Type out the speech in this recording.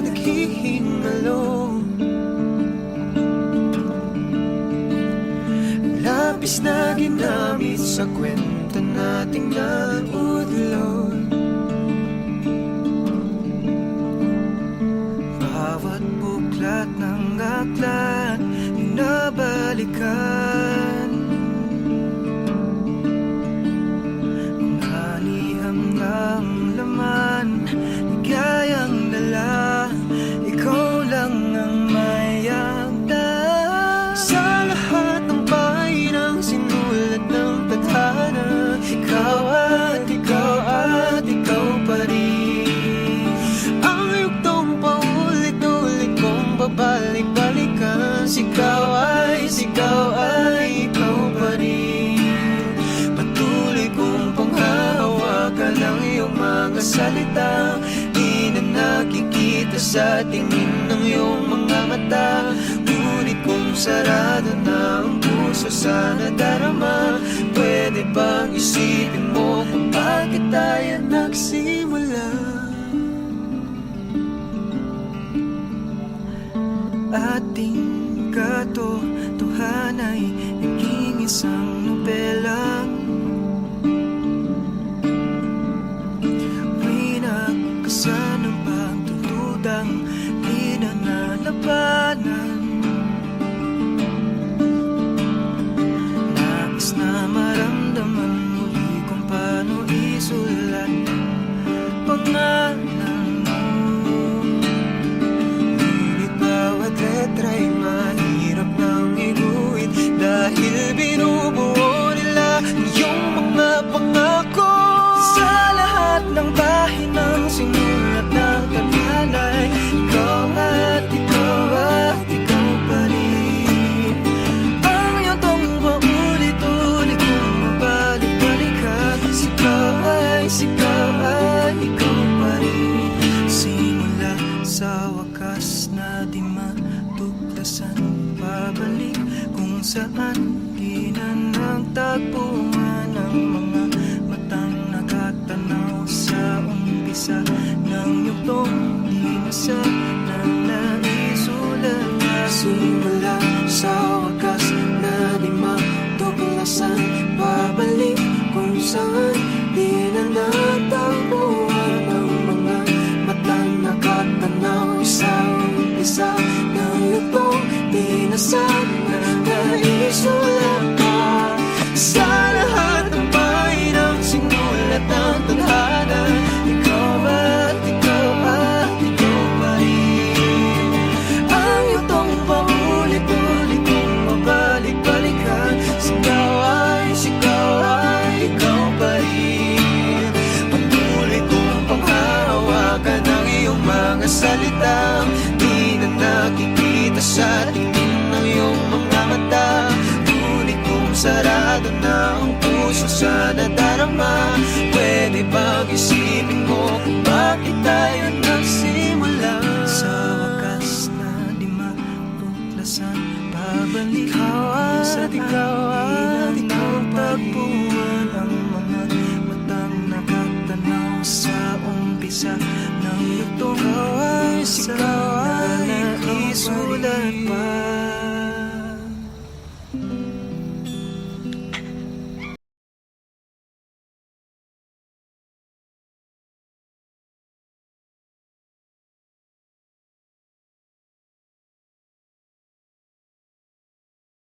naghihingalo. Lapis na ginamit sa kwento nating naudlot. Bawat buklat ng aklat binabalikan. Naliham ng laman, ligayang dala. Ikaw lang ang mayagda sa lahat ng pahinang sinulat ng tadhana. Ikaw at ikaw at ikaw pa rin. Ang yugtong paulit-ulit kong babalik-balikan. Ikaw ay ikaw pa rin. Patuloy kong panghahawakan ang iyong mga salita. Di na nakikita sa tingin ng iyong mga mata. Ngunit kung sarado na ang puso sa nadarama, pwede bang isipin mo kung bakit tayo nagsimula? Ating katotohanan ay naging isang nobelang winagkasan ng pagtutudang di na nalabanan. Nais na maramdaman muli kung paano isulat pangalan mo. Ngunit bawat letra'y mahirap nang iguhit dahil binubuo nila ang iyong mga pangako. Sa lahat ng pahinang sinulat ng tadhana'y ikaw at ikaw at ikaw pa rin. Ang iyong tong paulit-ulit kong mabalik-balikan. Ikaw ay ikaw pa rin. Simula sa wakas na di matuklasan, pabalik kung saan di na nagtagpuan ang mga matang nakatanaw sa umpisa ng yugtong di masana naisulat. Simula sa wakas na di matuklasan, pabalik kung saan di na nagtagpuan ang mga matang nakatanaw sa umpisa ng yugtong di masana naisulat. Sa lahat ng pahinang sinulat ng tadhana, ikaw at ikaw at ikaw pa rin. Ang yugtong paulit-ulit kong mabalik-balikan. Ikaw ay ikaw pa rin. Patuloy kong panghahawakan ang iyong mga salita. Di na nakikita sa tingin ng iyong mga mata. Sarado na ang puso sa nadarama, pwede bang isipin mo kung bakit tayo nagsimula? Sa wakas na di matuklasan, babalik ikaw at ikaw at ikaw pagpunan.